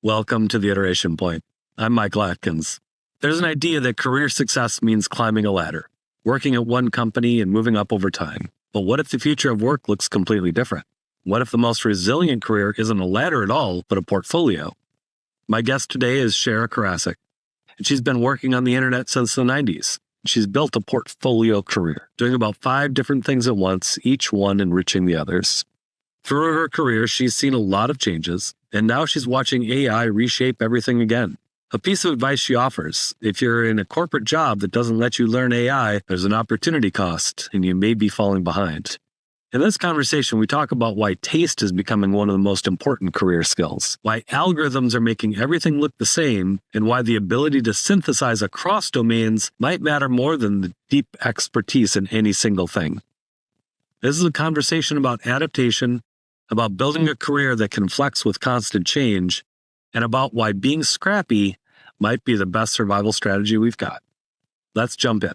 Welcome to the Iteration Point. I'm Michael Atkins. There's an idea that career success means climbing a ladder, working at one company and moving up over time. But what if the future of work looks completely different? What if the most resilient career isn't a ladder at all, but a portfolio? My guest today is Shara Karasic, and she's been working on the internet since the 90s. She's built a portfolio career, doing about 5 different things at once, each one enriching the others. Through her career, she's seen a lot of changes, and now she's watching AI reshape everything again. A piece of advice she offers: if you're in a corporate job that doesn't let you learn AI, there's an opportunity cost, and you may be falling behind. In this conversation, we talk about why taste is becoming one of the most important career skills, why algorithms are making everything look the same, and why the ability to synthesize across domains might matter more than the deep expertise in any single thing. This is a conversation about adaptation, about building a career that can flex with constant change, and about why being scrappy might be the best survival strategy we've got. Let's jump in.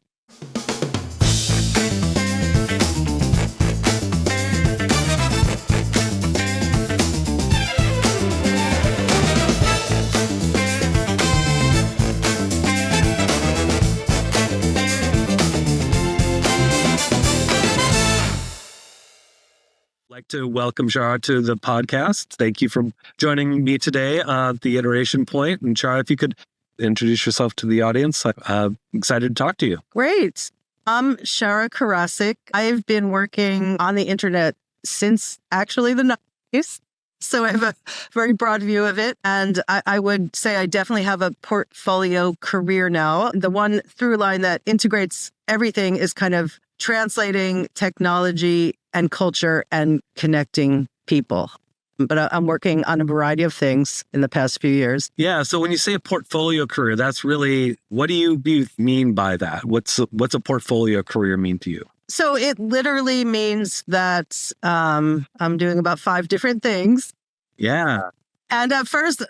I'd like to welcome Shara to the podcast. Thank you for joining me today at the Iteration Point. And Shara, if you could introduce yourself to the audience, I'm excited to talk to you. Great. I'm Shara Karasic. I've been working on the internet since actually the 90s. So I have a very broad view of it. And I would say I definitely have a portfolio career now. The one through line that integrates everything is kind of translating technology and culture and connecting people. But I'm working on a variety of things in the past few years. Yeah. So when you say a portfolio career, that's really, what do you mean by that? What's a portfolio career mean to you? So it literally means that I'm doing about 5 different things. Yeah. And at first,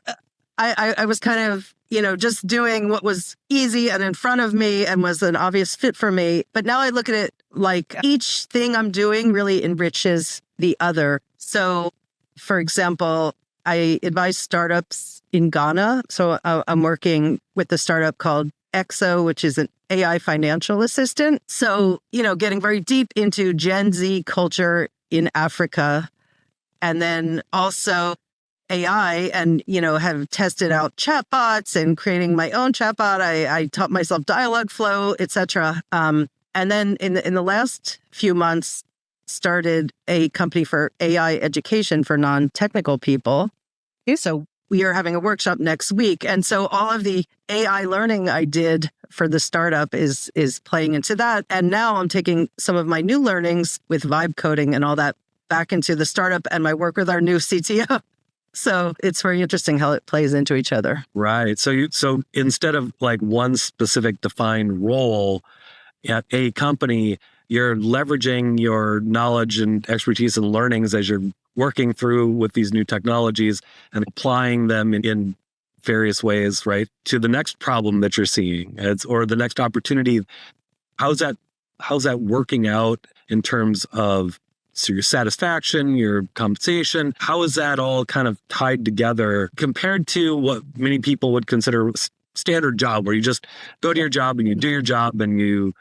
I was kind of, just doing what was easy and in front of me and was an obvious fit for me. But now I look at it like each thing I'm doing really enriches the other. So, for example, I advise startups in Ghana. So I'm working with the startup called EXO, which is an AI financial assistant. So, getting very deep into Gen Z culture in Africa. And then also AI and, have tested out chatbots and creating my own chatbot. I taught myself Dialogflow, etc. And then in the last few months, started a company for AI education for non-technical people. So we are having a workshop next week. And so all of the AI learning I did for the startup is playing into that. And now I'm taking some of my new learnings with vibe coding and all that back into the startup and my work with our new CTO. So it's very interesting how it plays into each other. Right. So instead of like one specific defined role at a company, you're leveraging your knowledge and expertise and learnings as you're working through with these new technologies and applying them in various ways, right, to the next problem that you're seeing or the next opportunity. How's that working out in terms of your satisfaction, your compensation? How is that all kind of tied together compared to what many people would consider standard job, where you just go to your job and you do your job and you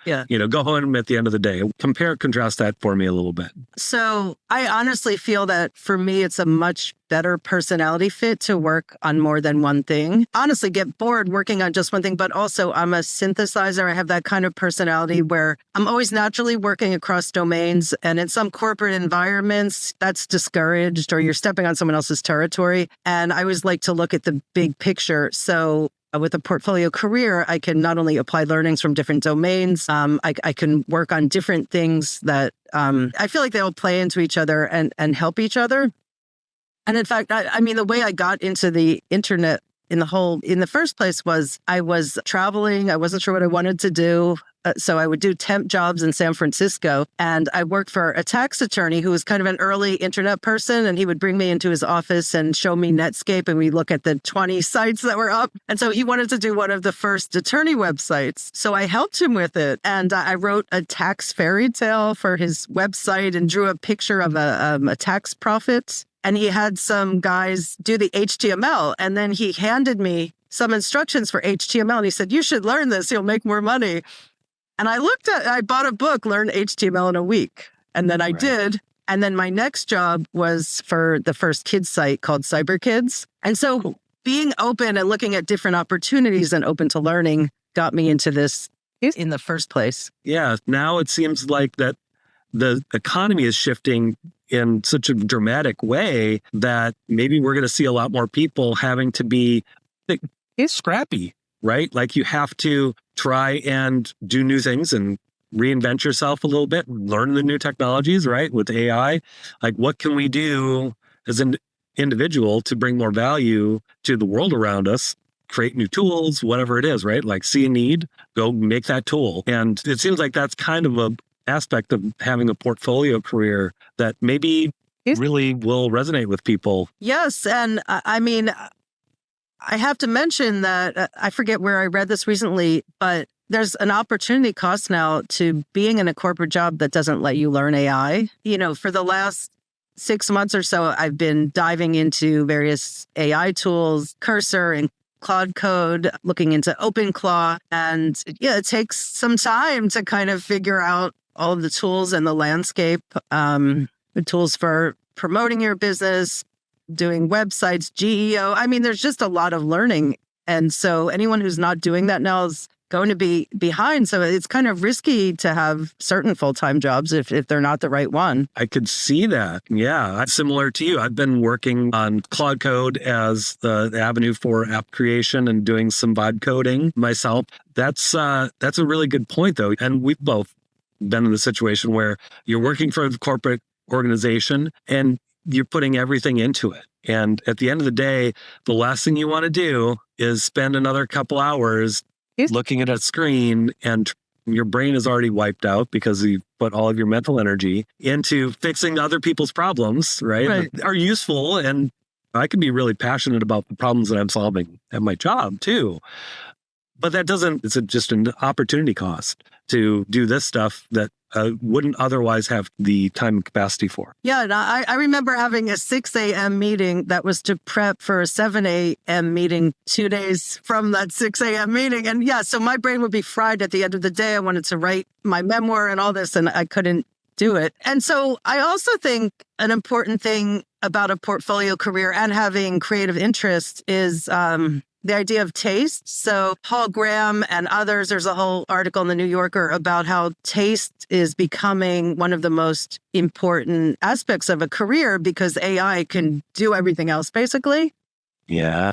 go home at the end of the day? Contrast that for me a little bit. So I honestly feel that for me, it's a much better personality fit to work on more than one thing. Honestly, get bored working on just one thing, but also I'm a synthesizer. I have that kind of personality where I'm always naturally working across domains. And in some corporate environments, that's discouraged or you're stepping on someone else's territory. And I always like to look at the big picture. So with a portfolio career, I can not only apply learnings from different domains, I can work on different things that I feel like they all play into each other and help each other. And in fact, the way I got into the internet in the first place was I was traveling. I wasn't sure what I wanted to do. So I would do temp jobs in San Francisco. And I worked for a tax attorney who was kind of an early internet person. And he would bring me into his office and show me Netscape. And we look at the 20 sites that were up. And so he wanted to do one of the first attorney websites. So I helped him with it. And I wrote a tax fairy tale for his website and drew a picture of a tax prophet. and he had some guys do the HTML. And then he handed me some instructions for HTML. And he said, you should learn this. You'll make more money. And I bought a book, Learn HTML in a Week. And then I did. And then my next job was for the first kids site called Cyber Kids. And so being open and looking at different opportunities and open to learning got me into this in the first place. Yeah. Now it seems like that the economy is shifting in such a dramatic way that maybe we're going to see a lot more people having to be scrappy, right? Like you have to try and do new things and reinvent yourself a little bit, learn the new technologies, right? With AI, like what can we do as an individual to bring more value to the world around us? Create new tools, whatever it is, right? Like see a need, go make that tool. And it seems like that's kind of a aspect of having a portfolio career that maybe really will resonate with people. Yes. And I mean, I have to mention that I forget where I read this recently, but there's an opportunity cost now to being in a corporate job that doesn't let you learn AI. You know, for the last 6 months or so, I've been diving into various AI tools, Cursor and Claude Code, looking into OpenClaw. And yeah, it takes some time to kind of figure out all of the tools and the landscape, the tools for promoting your business, doing websites, GEO. I mean, there's just a lot of learning. And so anyone who's not doing that now is going to be behind. So it's kind of risky to have certain full-time jobs if they're not the right one. I could see that. Yeah. Similar to you. I've been working on Claude Code as the avenue for app creation and doing some vibe coding myself. That's a really good point, though. And we've both been in the situation where you're working for a corporate organization and you're putting everything into it. And at the end of the day, the last thing you want to do is spend another couple hours looking at a screen and your brain is already wiped out because you put all of your mental energy into fixing other people's problems, right? That are useful. And I can be really passionate about the problems that I'm solving at my job too. But it's just an opportunity cost to do this stuff that wouldn't otherwise have the time and capacity for. Yeah, and I remember having a 6 a.m. meeting that was to prep for a 7 a.m. meeting 2 days from that 6 a.m. meeting. And yeah, so my brain would be fried at the end of the day. I wanted to write my memoir and all this, and I couldn't do it. And so I also think an important thing about a portfolio career and having creative interests is the idea of taste. So Paul Graham and others, there's a whole article in the New Yorker about how taste is becoming one of the most important aspects of a career because AI can do everything else, basically. Yeah.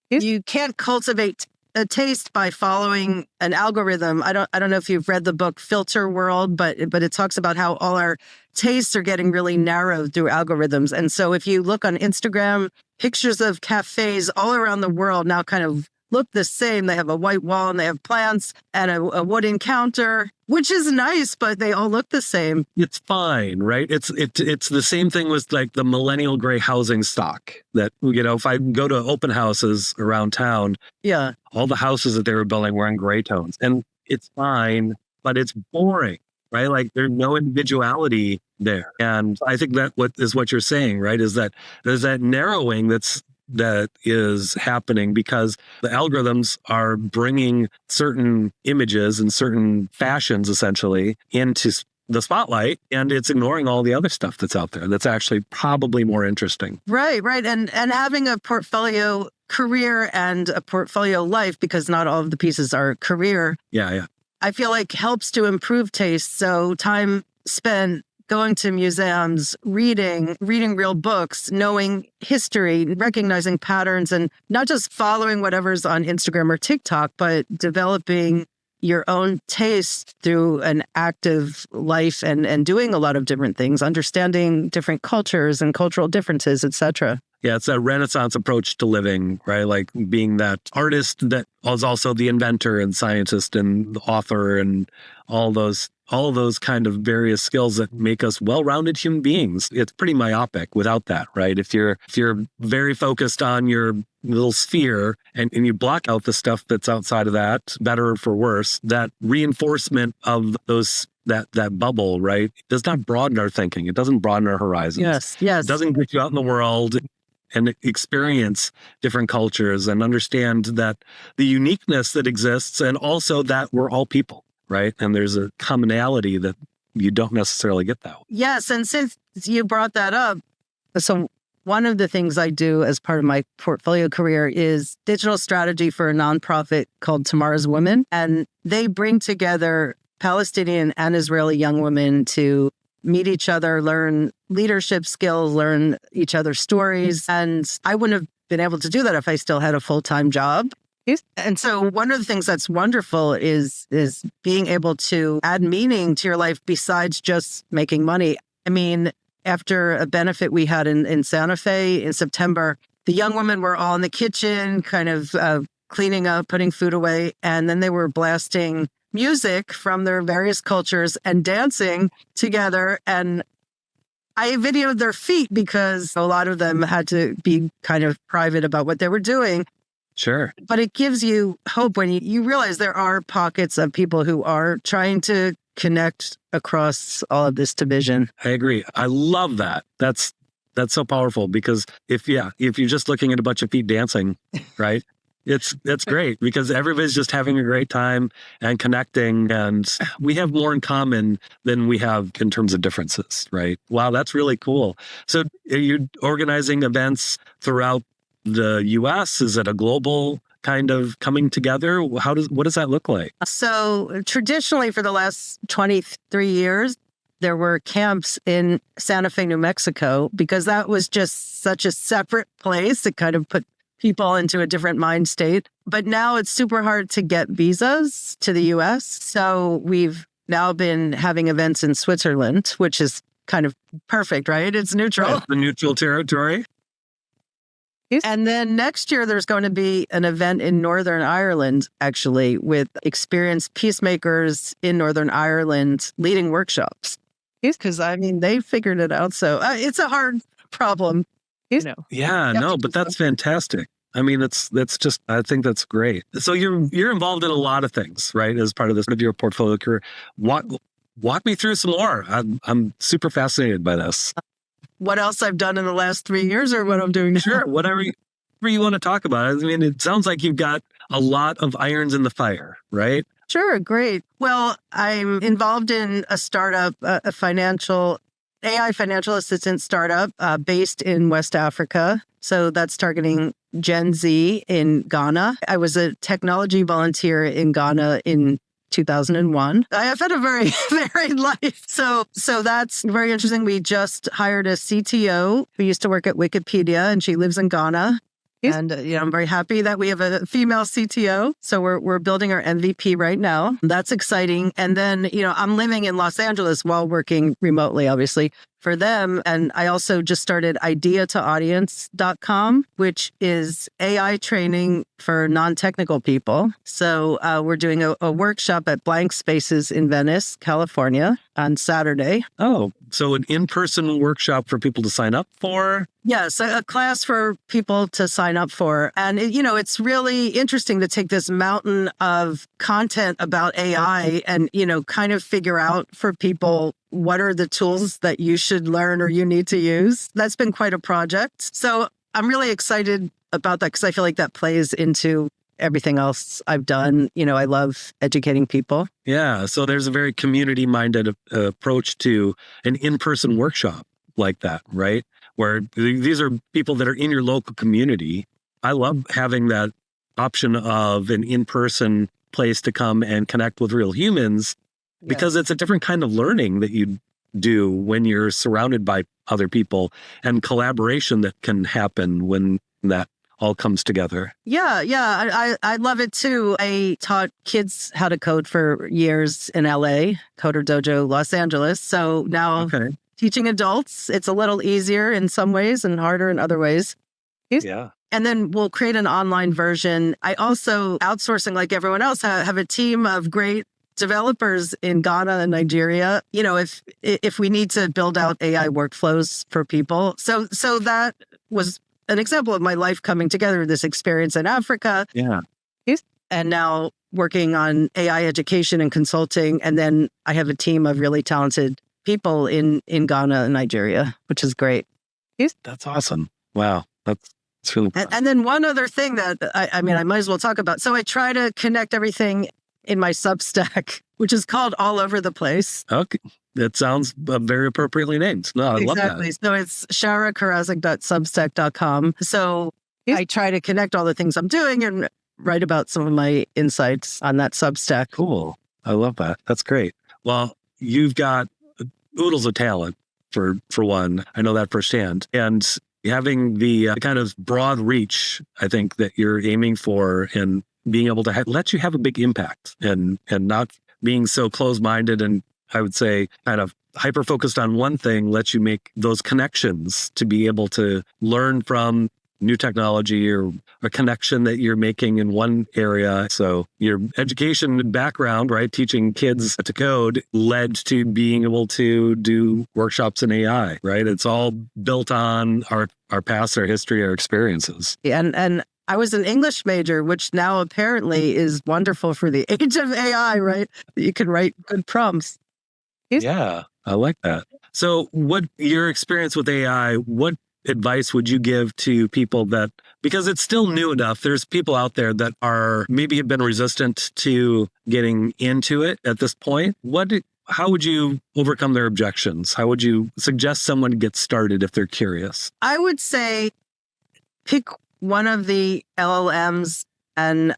You can't cultivate a taste by following an algorithm. I don't know if you've read the book Filter World, but it talks about how all our tastes are getting really narrowed through algorithms. And so if you look on Instagram, pictures of cafes all around the world now kind of look the same. They have a white wall and they have plants and a wooden counter, which is nice, but they all look the same. It's fine, right? It's the same thing with like the millennial gray housing stock that, you know, if I go to open houses around town, yeah, all the houses that they were building were in gray tones and it's fine, but it's boring, right? Like there's no individuality there. And I think that what you're saying, right? Is that there's that narrowing that is happening because the algorithms are bringing certain images and certain fashions essentially into the spotlight, and it's ignoring all the other stuff that's out there that's actually probably more interesting. Right. And having a portfolio career and a portfolio life, because not all of the pieces are career. Yeah. I feel like helps to improve taste. So time spent going to museums, reading real books, knowing history, recognizing patterns, and not just following whatever's on Instagram or TikTok, but developing your own taste through an active life and doing a lot of different things, understanding different cultures and cultural differences, etc. Yeah, it's a Renaissance approach to living, right? Like being that artist that was also the inventor and scientist and the author and all those kind of various skills that make us well-rounded human beings. It's pretty myopic without that, right? If you're very focused on your little sphere and you block out the stuff that's outside of that, better or for worse, that reinforcement of those that bubble, right? It does not broaden our thinking. It doesn't broaden our horizons. Yes. It doesn't get you out in the world and experience different cultures and understand that the uniqueness that exists, and also that we're all people, right? And there's a commonality that you don't necessarily get that way. Yes. And since you brought that up, so one of the things I do as part of my portfolio career is digital strategy for a nonprofit called Tomorrow's Women. And they bring together Palestinian and Israeli young women to meet each other, learn leadership skills, learn each other's stories. And I wouldn't have been able to do that if I still had a full-time job. And so one of the things that's wonderful is being able to add meaning to your life besides just making money. I mean, after a benefit we had in Santa Fe in September, the young women were all in the kitchen, kind of cleaning up, putting food away. And then they were blasting music from their various cultures and dancing together. And I videoed their feet because a lot of them had to be kind of private about what they were doing. Sure. But it gives you hope when you realize there are pockets of people who are trying to connect across all of this division. I agree. I love that. That's so powerful, because if you're just looking at a bunch of feet dancing, right? It's great because everybody's just having a great time and connecting, and we have more in common than we have in terms of differences, right? Wow, that's really cool. So are you organizing events throughout the US? Is it a global kind of coming together? What does that look like? So traditionally for the last 23 years, there were camps in Santa Fe, New Mexico, because that was just such a separate place. It kind of put people into a different mind state. But now it's super hard to get visas to the US. So we've now been having events in Switzerland, which is kind of perfect, right? It's neutral. It's the neutral territory. And then next year, there's going to be an event in Northern Ireland, actually, with experienced peacemakers in Northern Ireland leading workshops. Because, I mean, they figured it out. So it's a hard problem. Yeah, no, but that's fantastic. I mean, that's just, I think that's great. So you're involved in a lot of things, right? As part of this of your portfolio career. Walk me through some more. I'm super fascinated by this. What else I've done in the last 3 years, or what I'm doing now? Sure, whatever you want to talk about. I mean, it sounds like you've got a lot of irons in the fire, right? Sure, great. Well, I'm involved in a startup, a AI financial assistant startup based in West Africa. So that's targeting Gen Z in Ghana. I was a technology volunteer in Ghana in 2001. I have had a very varied life. So that's very interesting. We just hired a CTO who used to work at Wikipedia, and she lives in Ghana. And I'm very happy that we have a female CTO. So we're building our MVP right now. That's exciting. And then, I'm living in Los Angeles while working remotely, obviously, for them. And I also just started ideatoaudience.com, which is AI training for non-technical people. So we're doing a workshop at Blank Spaces in Venice, California on Saturday. Oh, so an in-person workshop for people to sign up for? Yes, a class for people to sign up for. And, it's really interesting to take this mountain of content about AI and, kind of figure out for people what are the tools that you should learn or you need to use. That's been quite a project. So I'm really excited about that because I feel like that plays into everything else I've done. I love educating people. Yeah. So there's a very community-minded approach to an in-person workshop like that, right? Where these are people that are in your local community. I love having that option of an in-person place to come and connect with real humans, because it's a different kind of learning that you do when you're surrounded by other people, and collaboration that can happen when that all comes together. Yeah. I love it too. I taught kids how to code for years in LA, Coder Dojo, Los Angeles. So now teaching adults, it's a little easier in some ways and harder in other ways. Yeah. And then we'll create an online version. I also, outsourcing like everyone else, have a team of great developers in Ghana and Nigeria, if we need to build out AI workflows for people. So that was an example of my life coming together, this experience in Africa. Yeah. and now working on AI education and consulting. And then I have a team of really talented people in Ghana and Nigeria, which is great. That's awesome. Wow. That's really fun. And then one other thing that I mean, I might as well talk about. So I try to connect everything in my Substack, which is called All Over the Place. Okay. That sounds very appropriately named. No, I love that. So it's sharakarasic.substack.com. So I try to connect all the things I'm doing and write about some of my insights on that Substack. Cool. I love that. That's great. Well, you've got oodles of talent for one. I know that firsthand. And having the kind of broad reach, I think, that you're aiming for, and being able to let you have a big impact, and not being so closed-minded and, I would say, kind of hyper-focused on one thing, lets you make those connections to be able to learn from new technology or a connection that you're making in one area. So your education background, right, teaching kids to code, led to being able to do workshops in AI, right? It's all built on our past, our history, our experiences. And I was an English major, which now apparently is wonderful for the age of AI, right? You can write good prompts. Yeah, I like that. So what your experience with AI, what advice would you give to people that, because it's still new enough, there's people out there that are maybe have been resistant to getting into it at this point. How would you overcome their objections? How would you suggest someone get started if they're curious? I would say pick one of the LLMs and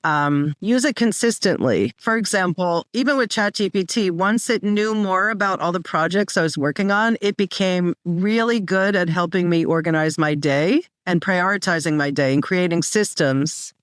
use it consistently. For example, even with ChatGPT, once it knew more about all the projects I was working on, it became really good at helping me organize my day and prioritizing my day and creating systems.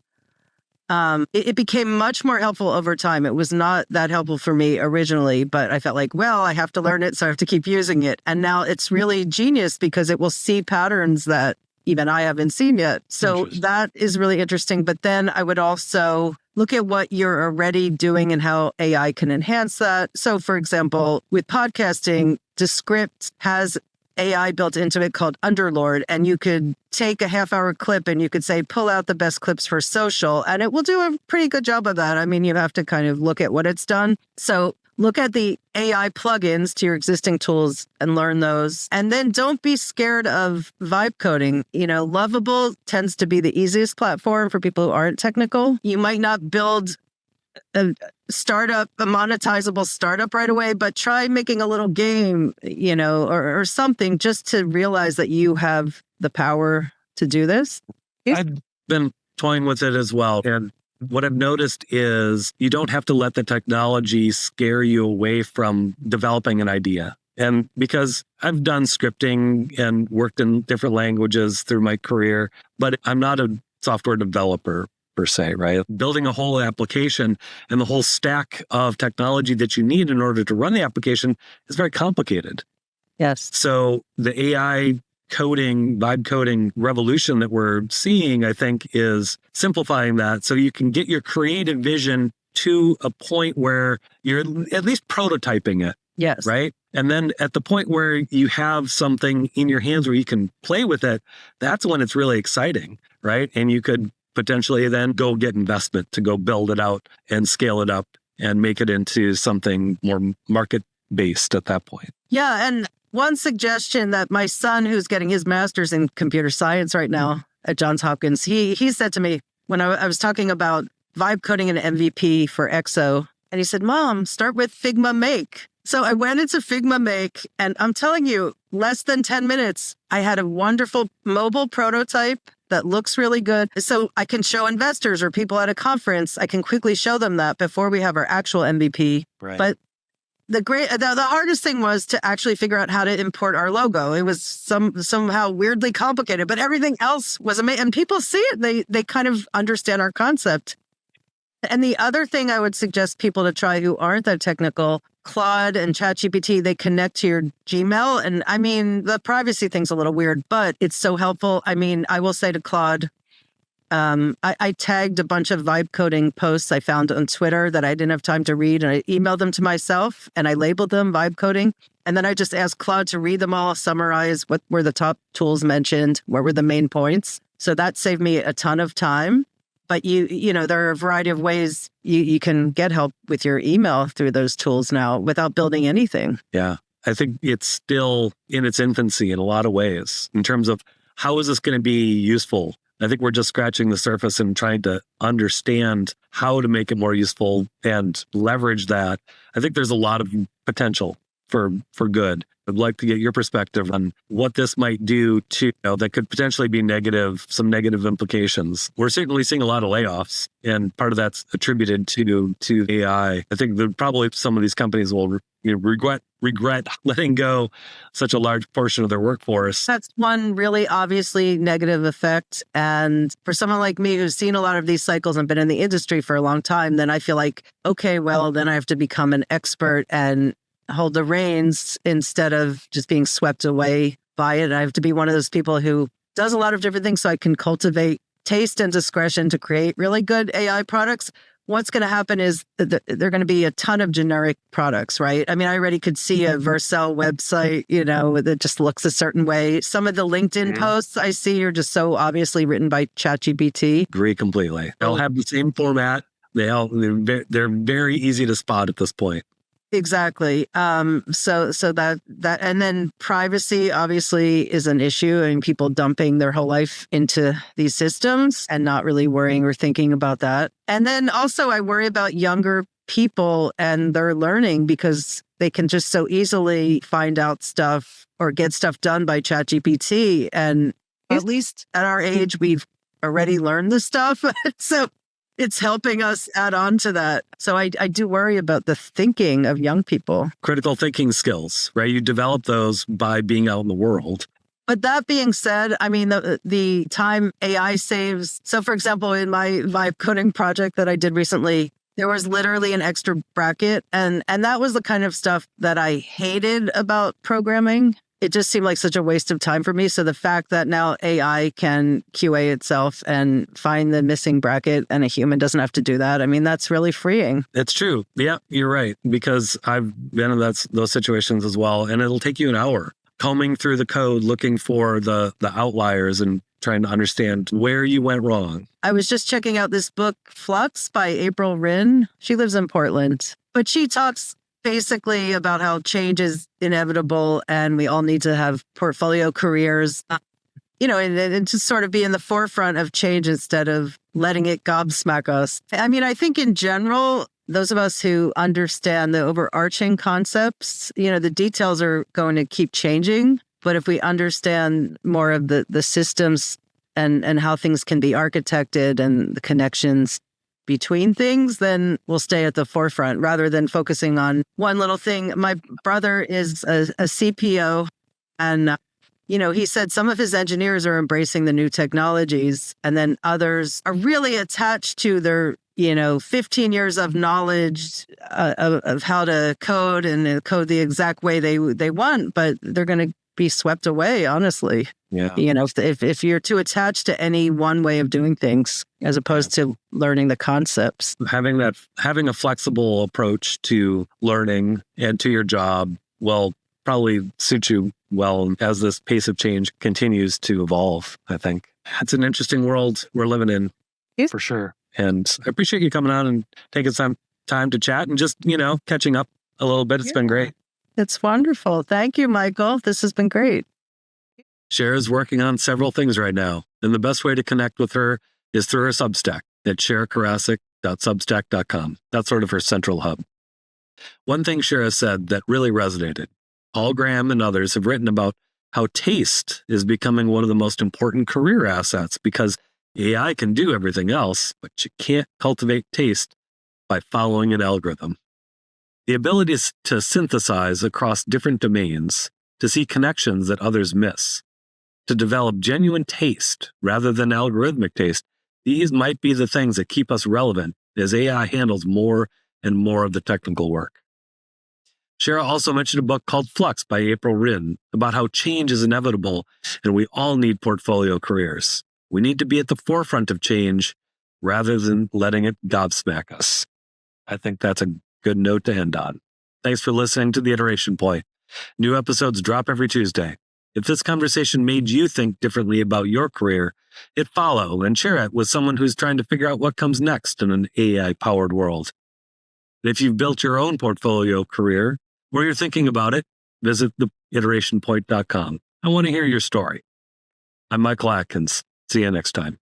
It became much more helpful over time. It was not that helpful for me originally, but I felt like, well, I have to learn it, so I have to keep using it. And now it's really genius because it will see patterns that even I haven't seen yet. So that is really interesting. But then I would also look at what you're already doing and how AI can enhance that. So for example, with podcasting, Descript has AI built into it called Underlord, and you could take a half-hour clip and you could say, pull out the best clips for social, and it will do a pretty good job of that. I mean, you have to kind of look at what it's done. So look at the AI plugins to your existing tools and learn those. And then don't be scared of vibe coding. You know, Lovable tends to be the easiest platform for people who aren't technical. You might not build a monetizable startup right away, but try making a little game, you know, or something, just to realize that you have the power to do this. I've been toying with it as well. And what I've noticed is you don't have to let the technology scare you away from developing an idea. And because I've done scripting and worked in different languages through my career, but I'm not a software developer per se, right? Building a whole application and the whole stack of technology that you need in order to run the application is very complicated. Yes. So the AI coding, vibe coding revolution that we're seeing, I think, is simplifying that so you can get your creative vision to a point where you're at least prototyping it. Yes. Right. And then at the point where you have something in your hands where you can play with it, that's when it's really exciting. Right. And you could potentially then go get investment to go build it out and scale it up and make it into something more market based at that point. Yeah. And one suggestion that my son, who's getting his master's in computer science right now at Johns Hopkins, he said to me when I was talking about vibe coding an MVP for EXO, and he said, Mom, start with Figma Make. So I went into Figma Make, and I'm telling you, less than 10 minutes, I had a wonderful mobile prototype that looks really good. So I can show investors or people at a conference, I can quickly show them that before we have our actual MVP. Right. But the hardest thing was to actually figure out how to import our logo. It was somehow weirdly complicated, but everything else was amazing. And people see it. They kind of understand our concept. And the other thing I would suggest people to try who aren't that technical, Claude and ChatGPT, they connect to your Gmail. And I mean, the privacy thing's a little weird, but it's so helpful. I mean, I will say to Claude, I tagged a bunch of vibe coding posts I found on Twitter that I didn't have time to read, and I emailed them to myself and I labeled them vibe coding. And then I just asked Claude to read them all, summarize what were the top tools mentioned, what were the main points. So that saved me a ton of time. But there are a variety of ways you can get help with your email through those tools now without building anything. Yeah. I think it's still in its infancy in a lot of ways in terms of how is this going to be useful? I think we're just scratching the surface and trying to understand how to make it more useful and leverage that. I think there's a lot of potential for good. I'd like to get your perspective on what this might do to, that could potentially be some negative implications. We're certainly seeing a lot of layoffs, and part of that's attributed to AI. I think that probably some of these companies will regret letting go such a large portion of their workforce. That's one really obviously negative effect. And for someone like me who's seen a lot of these cycles and been in the industry for a long time, then I feel like, okay, well, then I have to become an expert and hold the reins instead of just being swept away by it. I have to be one of those people who does a lot of different things so I can cultivate taste and discretion to create really good AI products. What's going to happen is there are going to be a ton of generic products, right? I mean, I already could see a Vercel website, that just looks a certain way. Some of the LinkedIn posts I see are just so obviously written by ChatGPT. Agree completely. They'll have the same format. They're very easy to spot at this point. Exactly. So that and then privacy obviously is an issue, and people dumping their whole life into these systems and not really worrying or thinking about that. And then also I worry about younger people and their learning, because they can just so easily find out stuff or get stuff done by ChatGPT. And at least at our age, we've already learned this stuff. So it's helping us add on to that. So I do worry about the thinking of young people. Critical thinking skills, right? You develop those by being out in the world. But that being said, I mean, the time AI saves. So for example, in my vibe coding project that I did recently, there was literally an extra bracket. And that was the kind of stuff that I hated about programming. It just seemed like such a waste of time for me. So the fact that now AI can QA itself and find the missing bracket and a human doesn't have to do that, I mean, that's really freeing. It's true. Yeah, you're right. Because I've been in those situations as well. And it'll take you an hour combing through the code, looking for the outliers and trying to understand where you went wrong. I was just checking out this book, Flux by April Rinn. She lives in Portland, but she talks basically about how change is inevitable and we all need to have portfolio careers, and to sort of be in the forefront of change instead of letting it gobsmack us. I mean, I think in general, those of us who understand the overarching concepts, the details are going to keep changing. But if we understand more of the systems and how things can be architected and the connections between things, then we'll stay at the forefront rather than focusing on one little thing. My brother is a CPO, and he said some of his engineers are embracing the new technologies, and then others are really attached to their 15 years of knowledge of how to code and code the exact way they want, but they're going to be swept away, honestly. Yeah. If you're too attached to any one way of doing things as opposed to learning the concepts. Having a flexible approach to learning and to your job will probably suit you well as this pace of change continues to evolve, I think. It's an interesting world we're living in, for sure. And I appreciate you coming on and taking some time to chat and just, catching up a little bit. It's been great. It's wonderful. Thank you, Michael. This has been great. Shara is working on several things right now, and the best way to connect with her is through her Substack at sharakarasic.substack.com. That's sort of her central hub. One thing Shara said that really resonated. Paul Graham and others have written about how taste is becoming one of the most important career assets because AI can do everything else, but you can't cultivate taste by following an algorithm. The ability to synthesize across different domains, to see connections that others miss, to develop genuine taste rather than algorithmic taste, these might be the things that keep us relevant as AI handles more and more of the technical work. Shara also mentioned a book called Flux by April Rinn about how change is inevitable and we all need portfolio careers. We need to be at the forefront of change rather than letting it gobsmack us. I think that's a good note to end on. Thanks for listening to The Iteration Point. New episodes drop every Tuesday. If this conversation made you think differently about your career, hit follow and share it with someone who's trying to figure out what comes next in an AI-powered world. And if you've built your own portfolio career, or you're thinking about it, visit theiterationpoint.com. I want to hear your story. I'm Michael Atkins. See you next time.